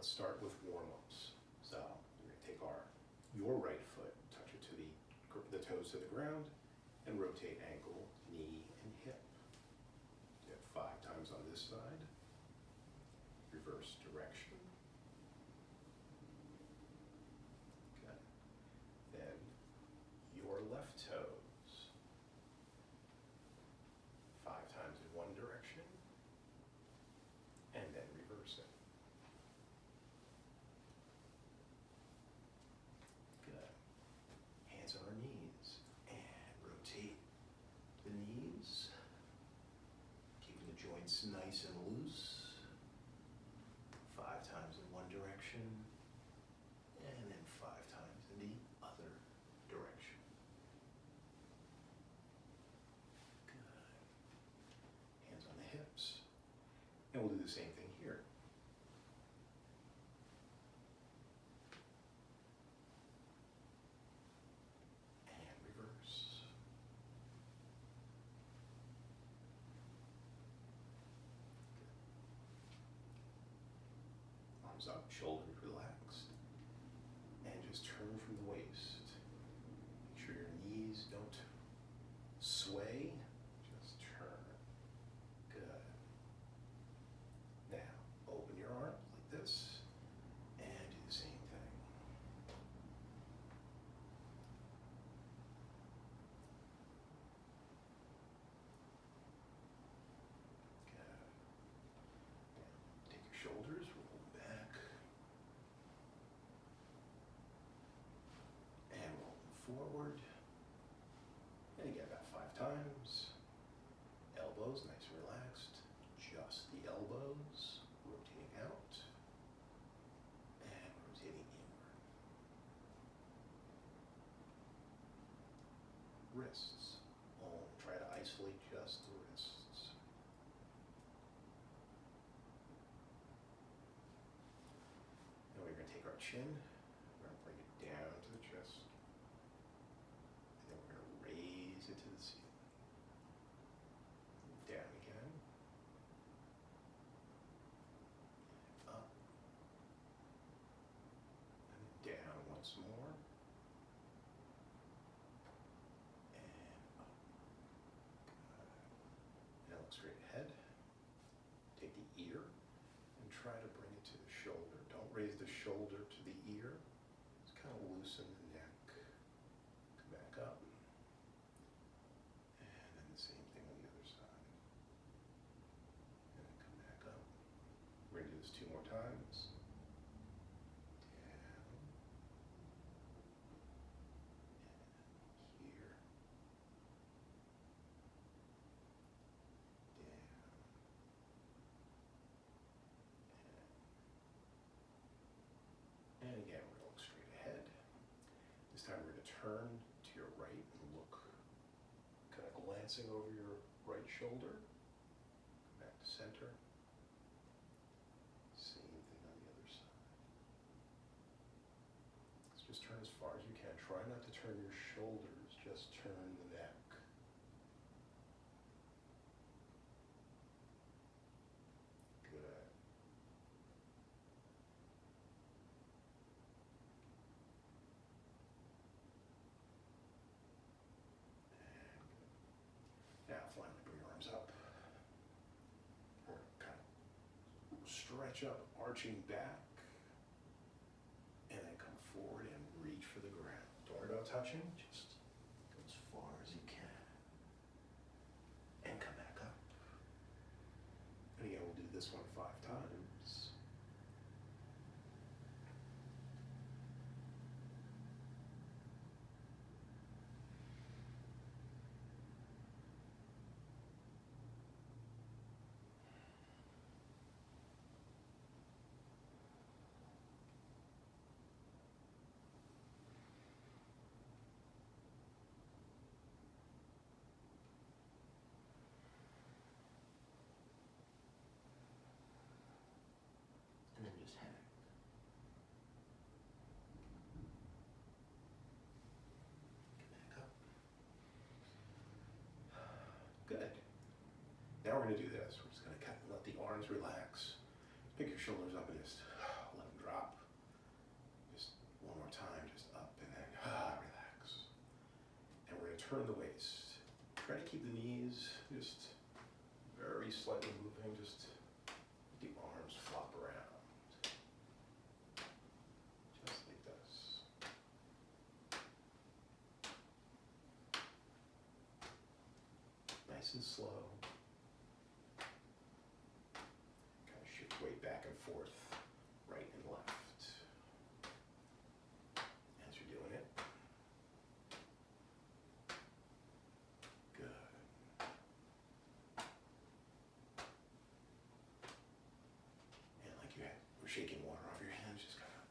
let's start with warm-ups. So we're going to take your right foot, touch it to the toes to the ground, and rotate ankle, knee, and hip. Do it 5 times on this side. Reverse direction. Good. Then your left toes. 5 times in one direction, and then reverse it. Good. Hands on our knees, and rotate the knees, keeping the joints nice and loose. 5 times in one direction, and then 5 times in the other direction. Good. Hands on the hips. And we'll do the same thing here. And reverse. Good. Arms up, shoulders relaxed. And just turn from the waist. Make sure your knees don't sway. Just turn. Good. Now, open your arms like this, and do the same thing. Good. Now, take your shoulders, roll them back, and roll them forward. And again, about 5 times. Elbows nice and relaxed. Just the elbows, rotating out and rotating inward. Wrists. Try to isolate just the wrists. Now we're going to take our chin, we're going to bring it down to the chest, and then we're going to raise it to the ceiling. Down again. Up. And down once more. And up. Good. Now look straight ahead. Take the ear and try to bring it to the shoulder. Don't raise the shoulder to the ear. Just kind of loosen the neck. Come back up. And then the same thing on the other side. And then come back up. We're going to do this 2 more times. Down. And here. Down. And again, we're going to look straight ahead. This time we're going to turn to your right and look, kind of glancing over your right shoulder. Back to center. Same thing on the other side. So just turn as far as you can. Try not to turn your shoulders, just turn the neck. Good. Now finally bring your arms up. Or kind of stretch up, arching back. And then come forward and reach for the ground. Don't worry about touching, just go as far as you can. And come back up. And again, we'll do this one 5 times. And then just hang. Come back up. Good. Now we're going to do this. We're just going to let the arms relax. Pick your shoulders up and just let them turn the waist. Try to keep the knees just very slightly moving, just the arms flop around. Just like this. Nice and slow. Kind of shift weight back and forth, right and left. As you're doing it. Good. And like you were shaking water off your hands, just kind of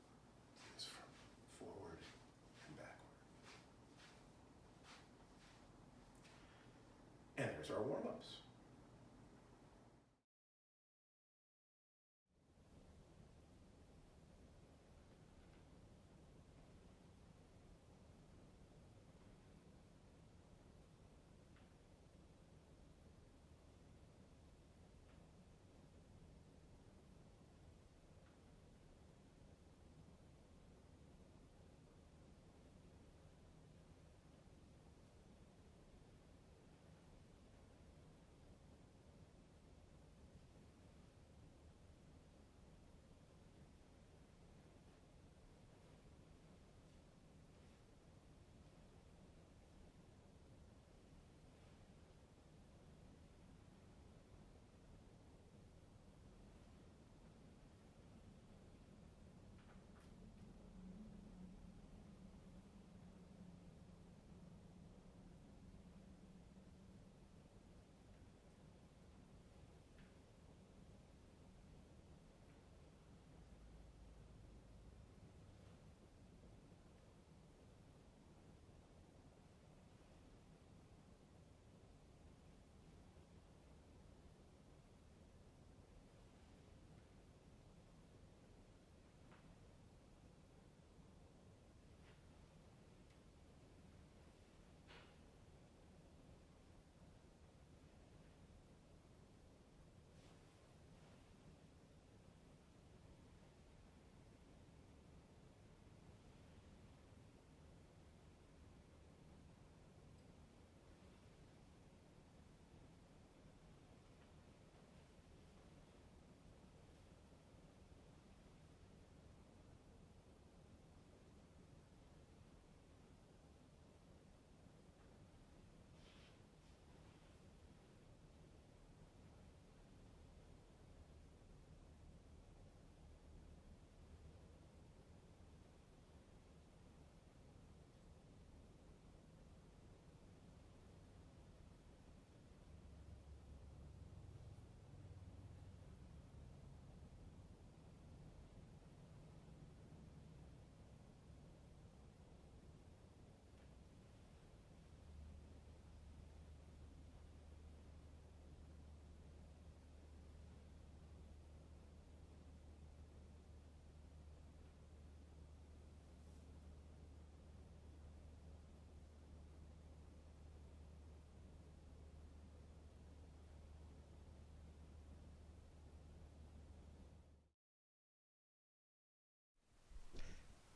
this from forward and backward. And there's our warm-ups.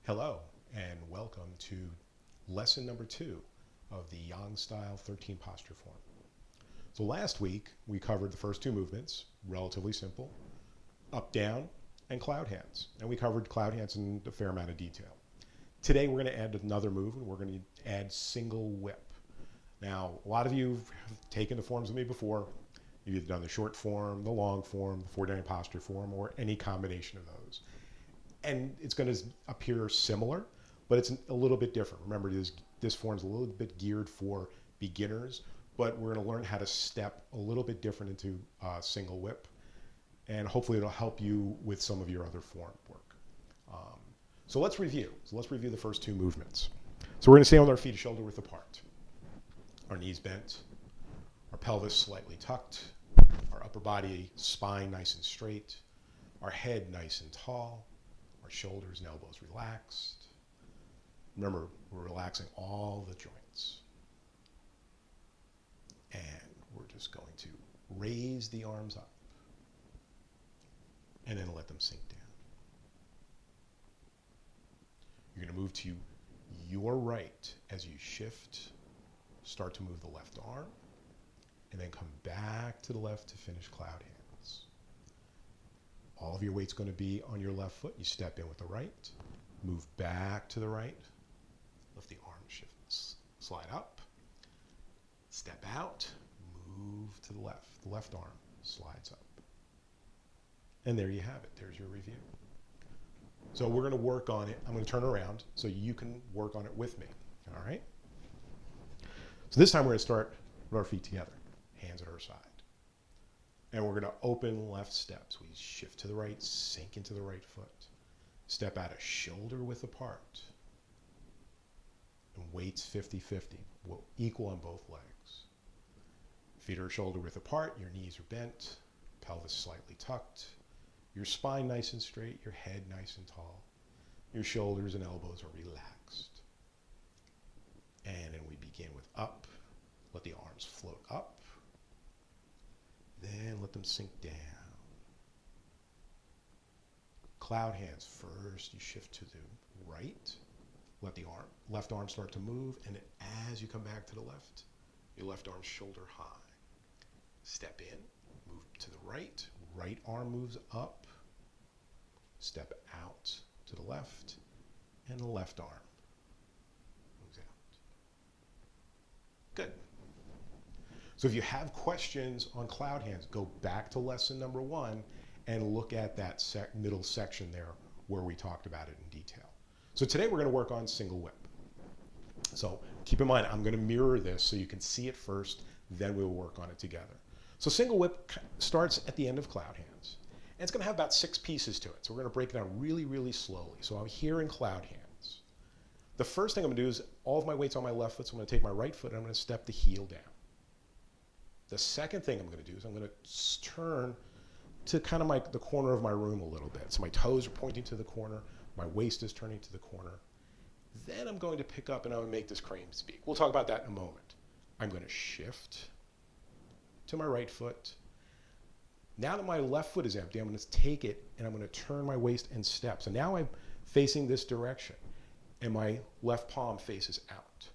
Hello, and welcome to lesson number 2 of the Yang Style 13 posture form. So last week, we covered the first 2 movements, relatively simple, up, down, and cloud hands. And we covered cloud hands in a fair amount of detail. Today, we're going to add another move, and we're going to add single whip. Now, a lot of you have taken the forms with me before. You've either done the short form, the long form, the 4-day posture form, or any combination of those. And it's going to appear similar, but it's a little bit different. Remember, this form's a little bit geared for beginners, but we're going to learn how to step a little bit different into single whip, and hopefully it'll help you with some of your other form work. So let's review. So let's review the first 2 movements. So we're going to stay on our feet shoulder width apart. Our knees bent, our pelvis slightly tucked, our upper body spine nice and straight, our head nice and tall, our shoulders and elbows relaxed. Remember, we're relaxing all the joints. And we're just going to raise the arms up and then let them sink down. You're going to move to your right as you shift start to move the left arm, and then come back to the left to finish cloud hands. All of your weight's going to be on your left foot. You step in with the right, move back to the right, lift the arm, shift, slide up, step out, move to the left. The left arm slides up. And there you have it. There's your review. So we're going to work on it. I'm going to turn around so you can work on it with me. All right? So this time we're going to start with our feet together, hands at our side. And we're going to open left steps. We shift to the right, sink into the right foot. Step out a shoulder width apart. And weights 50-50, equal on both legs. Feet are shoulder width apart, your knees are bent, pelvis slightly tucked, your spine nice and straight, your head nice and tall. Your shoulders and elbows are relaxed. And then we begin with up. Let the arms float up. Then let them sink down. Cloud hands first. You shift to the right. Let the left arm start to move. And then as you come back to the left, your left arm shoulder high. Step in. Move to the right. Right arm moves up. Step out to the left. And the left arm moves out. Good. So if you have questions on cloud hands, go back to lesson number 1 and look at that middle section there where we talked about it in detail. So today we're going to work on single whip. So keep in mind, I'm going to mirror this so you can see it first, then we'll work on it together. So single whip starts at the end of cloud hands. And it's going to have about 6 pieces to it. So we're going to break it down really, really slowly. So I'm here in cloud hands. The first thing I'm going to do is all of my weight's on my left foot, so I'm going to take my right foot and I'm going to step the heel down. The second thing I'm going to do is I'm going to turn to kind of the corner of my room a little bit. So my toes are pointing to the corner, my waist is turning to the corner. Then I'm going to pick up and I'm going to make this crane speak. We'll talk about that in a moment. I'm going to shift to my right foot. Now that my left foot is empty, I'm going to take it and I'm going to turn my waist and step. So now I'm facing this direction and my left palm faces out.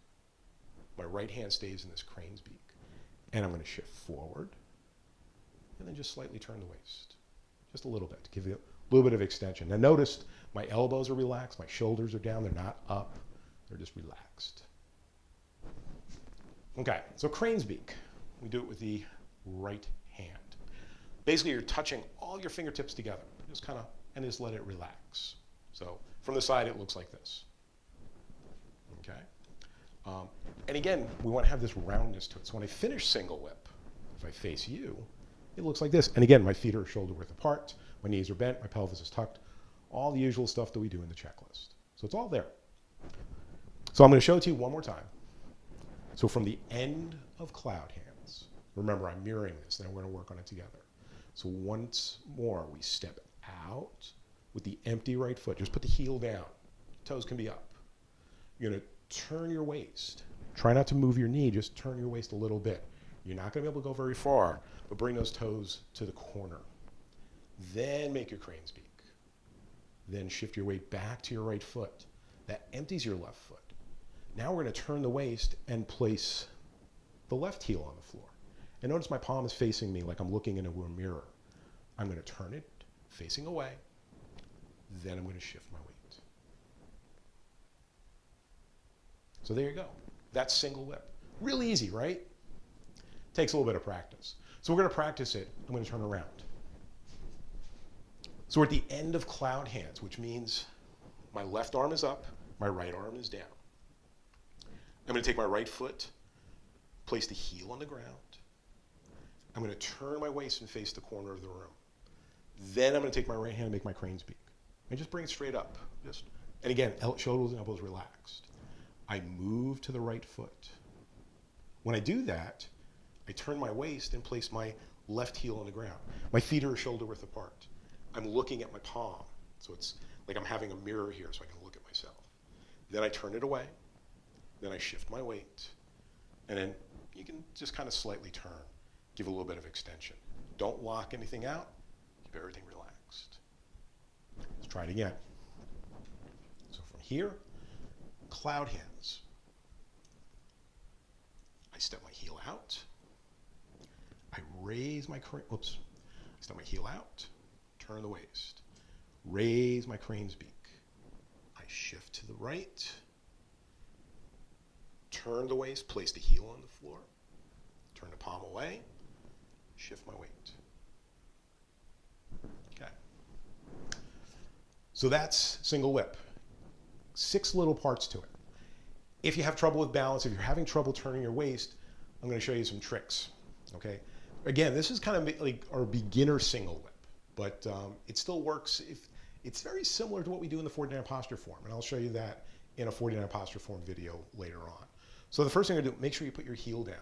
My right hand stays in this crane's beak. And I'm going to shift forward and then just slightly turn the waist. Just a little bit to give you a little bit of extension. Now notice my elbows are relaxed, my shoulders are down, they're not up, they're just relaxed. Okay, so crane's beak. We do it with the right hand. Basically, you're touching all your fingertips together, just kind of, and just let it relax. So from the side, it looks like this. Okay. And again, we want to have this roundness to it. So when I finish single whip, if I face you, it looks like this. And again, my feet are shoulder width apart, my knees are bent, my pelvis is tucked, all the usual stuff that we do in the checklist. So it's all there. So I'm going to show it to you one more time. So from the end of cloud hands, remember I'm mirroring this, then we're going to work on it together. So once more, we step out with the empty right foot. Just put the heel down. Toes can be up. You're going to turn your waist. Try not to move your knee, just turn your waist a little bit. You're not going to be able to go very far, but bring those toes to the corner. Then make your crane's beak. Then shift your weight back to your right foot. That empties your left foot. Now we're going to turn the waist and place the left heel on the floor. And notice my palm is facing me like I'm looking into a mirror. I'm going to turn it facing away. Then I'm going to shift my weight. So there you go. That's single whip. Really easy, right? Takes a little bit of practice. So we're going to practice it. I'm going to turn around. So we're at the end of cloud hands, which means my left arm is up, my right arm is down. I'm going to take my right foot, place the heel on the ground. I'm going to turn my waist and face the corner of the room. Then I'm going to take my right hand and make my crane's beak. And just bring it straight up. And again, shoulders and elbows relaxed. I move to the right foot. When I do that, I turn my waist and place my left heel on the ground. My feet are shoulder width apart. I'm looking at my palm. So it's like I'm having a mirror here so I can look at myself. Then I turn it away. Then I shift my weight. And then you can just kind of slightly turn. Give a little bit of extension. Don't lock anything out. Keep everything relaxed. Let's try it again. So from here, cloud hands. step my heel out. I raise my crane, oops. I step my heel out, turn the waist, raise my crane's beak. I shift to the right, turn the waist, place the heel on the floor, turn the palm away, shift my weight. Okay. So that's single whip. 6 little parts to it. If you have trouble with balance, if you're having trouble turning your waist, I'm going to show you some tricks. Okay. Again, this is kind of like our beginner single whip, but it still works. If it's very similar to what we do in the 49 posture form, and I'll show you that in a 49 posture form video later on. So the first thing I do, make sure you put your heel down.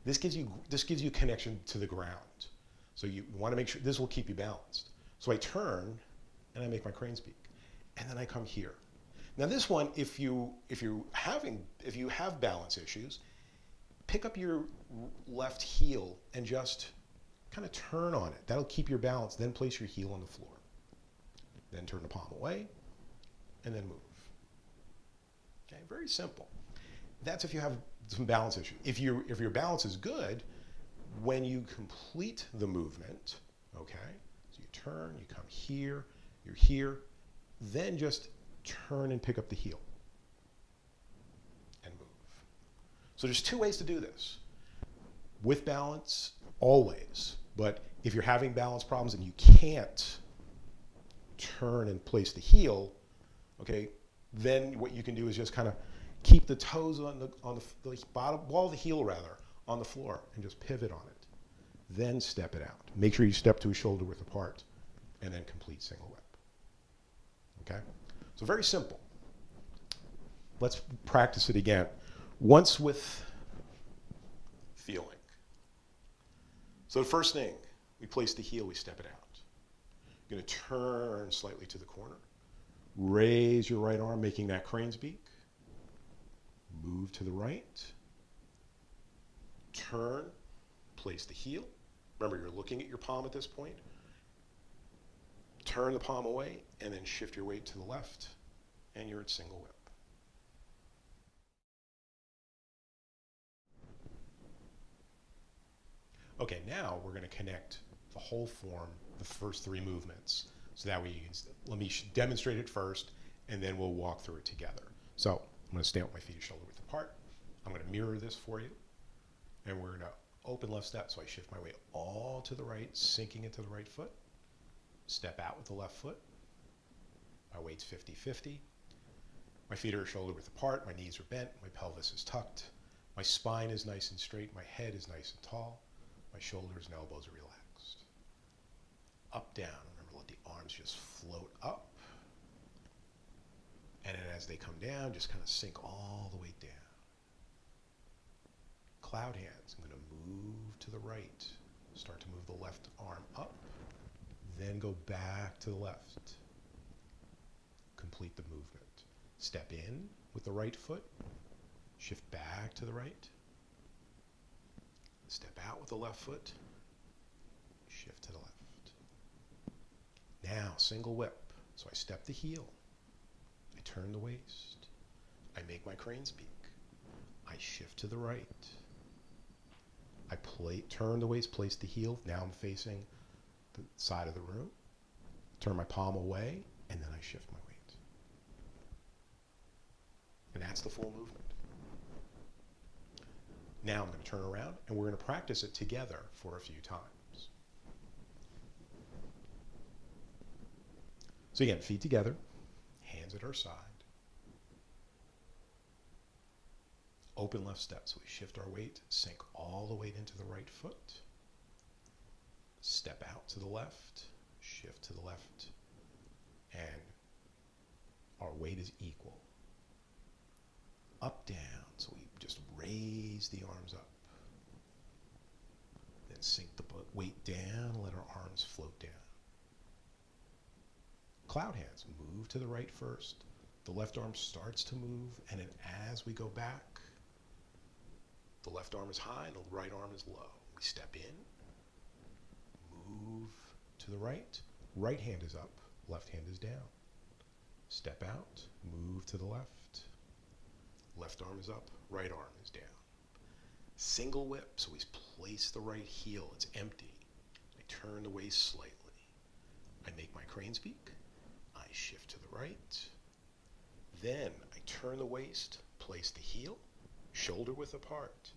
This gives you connection to the ground. So you want to make sure this will keep you balanced. So I turn and I make my crane's beak, and then I come here. Now this one, if you have balance issues, pick up your left heel and just kind of turn on it. That'll keep your balance. Then place your heel on the floor. Then turn the palm away, and then move. Okay, very simple. That's if you have some balance issue. If your balance is good, when you complete the movement, okay, so you turn, you come here, you're here, then just turn and pick up the heel and move. So there's 2 ways to do this. With balance, always. But if you're having balance problems and you can't turn and place the heel, okay, then what you can do is just kind of keep the toes on the bottom wall of the heel rather on the floor and just pivot on it. Then step it out. Make sure you step to a shoulder width apart, and then complete single whip. Okay? So very simple. Let's practice it again. Once with feeling. So the first thing, we place the heel, we step it out. You're going to turn slightly to the corner. Raise your right arm, making that crane's beak. Move to the right. Turn, place the heel. Remember, you're looking at your palm at this point. Turn the palm away, and then shift your weight to the left, and you're at single whip. Okay, now we're going to connect the whole form, the first 3 movements. So that way, let me demonstrate it first, and then we'll walk through it together. So I'm going to stand with my feet shoulder width apart. I'm going to mirror this for you, and we're going to open left step. So I shift my weight all to the right, sinking into the right foot. Step out with the left foot. My weight's 50-50. My feet are shoulder width apart. My knees are bent. My pelvis is tucked. My spine is nice and straight. My head is nice and tall. My shoulders and elbows are relaxed. Up, down. Remember, let the arms just float up. And then as they come down, just kind of sink all the way down. Cloud hands. I'm going to move to the right. Start to move the left arm up. Then go back to the left. Complete the movement. Step in with the right foot. Shift back to the right. Step out with the left foot. Shift to the left. Now, single whip. So I step the heel. I turn the waist. I make my crane's beak. I shift to the right. I turn the waist, place the heel. Now I'm facing the side of the room. Turn my palm away, and then I shift my weight. And that's the full movement. Now I'm going to turn around, and we're going to practice it together for a few times. So again, feet together, hands at our side. Open left step, so we shift our weight, sink all the weight into the right foot. Step out to the left, shift to the left, and our weight is equal. Up, down, so we just raise the arms up. Then sink the weight down, let our arms float down. Cloud hands, move to the right first. The left arm starts to move, and then as we go back, the left arm is high and the right arm is low. We step in, move to the right. Right hand is up, left hand is down. Step out, move to the left. Left arm is up, right arm is down. Single whip, so we place the right heel, it's empty. I turn the waist slightly. I make my crane's beak. I shift to the right. Then I turn the waist, place the heel, shoulder width apart,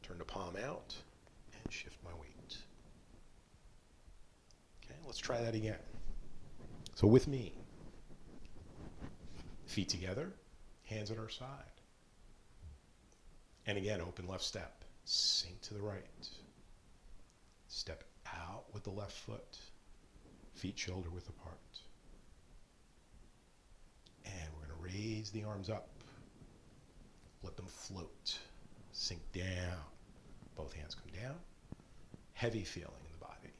turn the palm out, and shift my weight. Okay, let's try that again. So with me, feet together, hands at our side. And again, open left step, sink to the right. Step out with the left foot, feet shoulder width apart. And we're going to raise the arms up. Let them float. Sink down. Both hands come down. Heavy feeling in the body.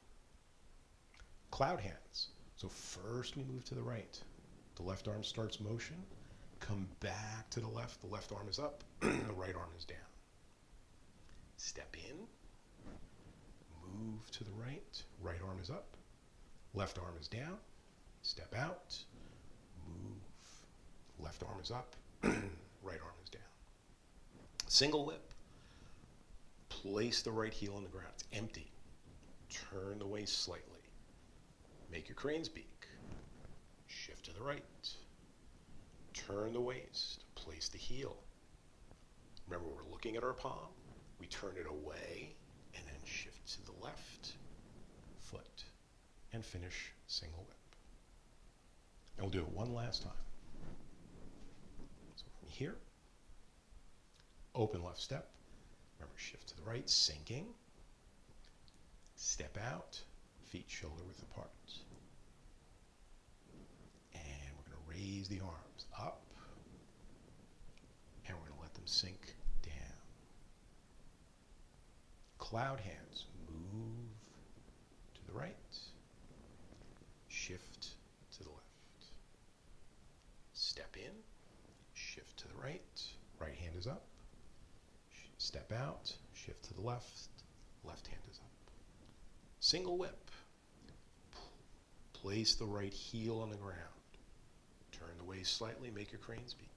Cloud hands. So first we move to the right. The left arm starts motion. Come back to the left. The left arm is up. The right arm is down. Step in. Move to the right. Right arm is up. Left arm is down. Step out. Move. Left arm is up. Right arm is down. Single whip. Place the right heel on the ground. It's empty. Turn the waist slightly. Make your crane's beak. Shift to the right. Turn the waist. Place the heel. Remember, we're looking at our palm. We turn it away and then shift to the left foot and finish single whip. And we'll do it one last time. So from here, open left step. Remember, shift to the right, sinking. Step out, feet shoulder width apart. And we're going to raise the arms up. And we're going to let them sink down. Cloud hands, move to the right. Shift to the left. Step in, shift to the right. Right hand is up. Step out, shift to the left. Left hand is up. Single whip. Place the right heel on the ground. Turn the waist slightly, make your crane's beak.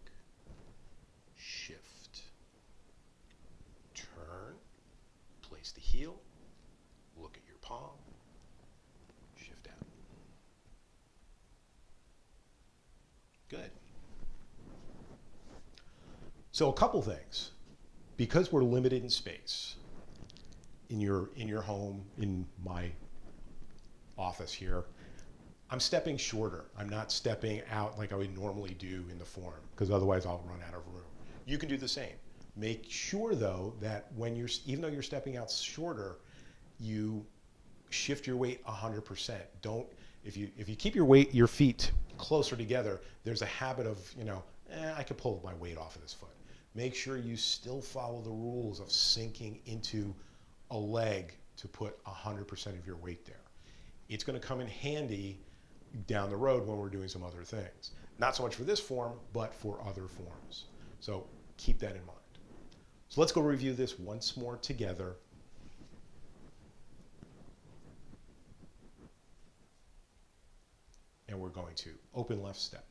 Shift. Turn. Place the heel. Look at your palm. Shift out. Good. So a couple things. Because we're limited in space, in your home, in my office here, I'm stepping shorter. I'm not stepping out like I would normally do in the form, because otherwise I'll run out of room. You can do the same. Make sure though that when even though you're stepping out shorter, you shift your weight 100%. Don't, if you keep your feet closer together, there's a habit of, I could pull my weight off of this foot. Make sure you still follow the rules of sinking into a leg to put 100% of your weight there. It's going to come in handy down the road when we're doing some other things. Not so much for this form, but for other forms. So keep that in mind. So let's go review this once more together. And we're going to open left step.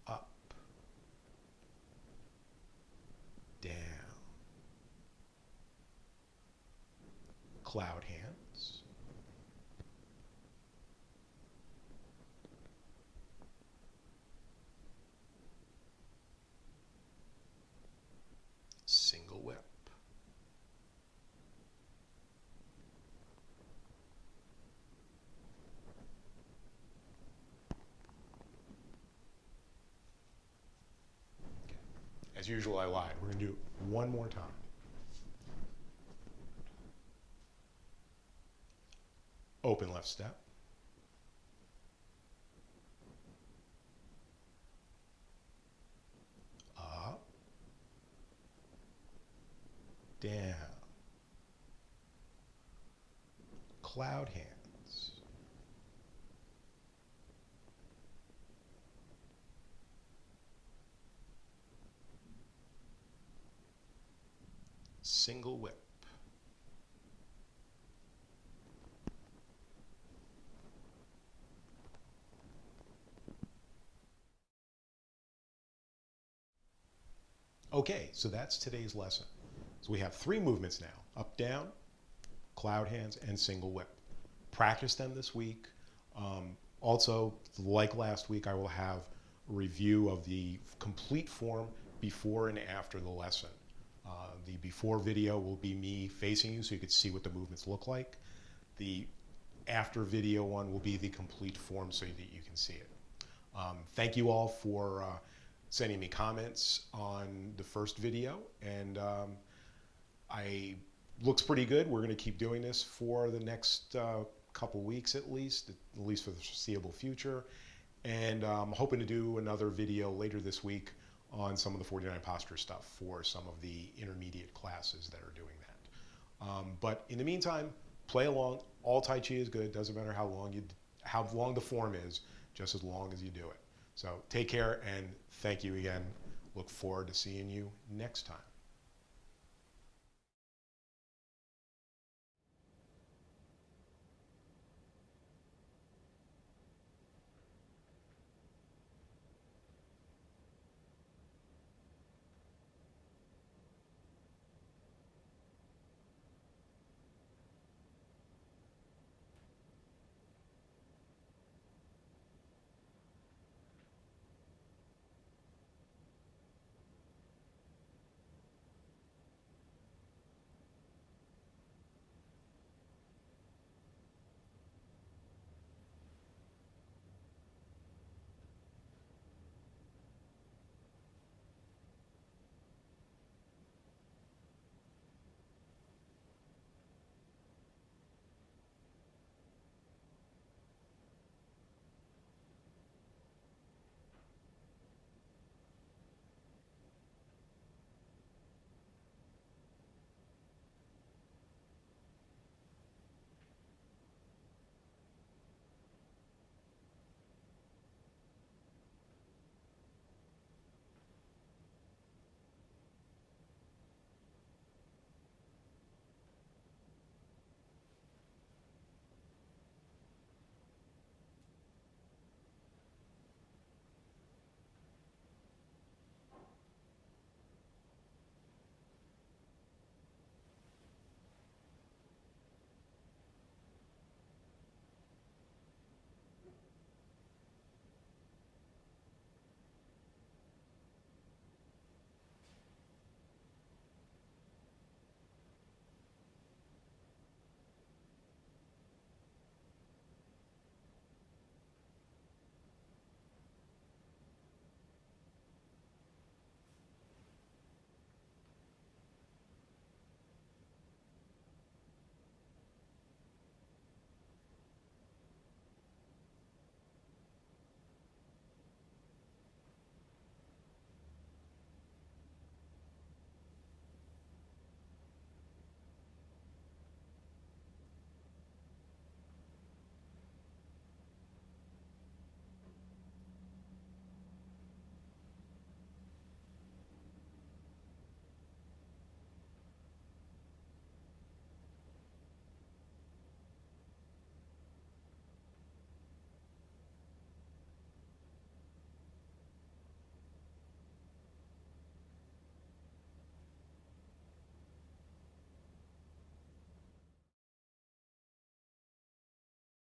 Up. Down. Cloud hands. Single whip. Okay. As usual, I lied. We're going to do it one more time. Open left step. Up. Down. Cloud hands. Single whip. Okay, so that's today's lesson. So we have 3 movements now: up, down, cloud hands, and single whip. Practice them this week. Also, like last week, I will have a review of the complete form before and after the lesson. The before video will be me facing you so you could see what the movements look like. The after video one will be the complete form so that you can see it. Thank you all for sending me comments on the first video, and looks pretty good. We're going to keep doing this for the next couple weeks at least for the foreseeable future. And I'm hoping to do another video later this week on some of the 49 posture stuff for some of the intermediate classes that are doing that. But in the meantime, play along. All Tai Chi is good. Doesn't matter how long the form is, just as long as you do it. So take care, and thank you again. Look forward to seeing you next time.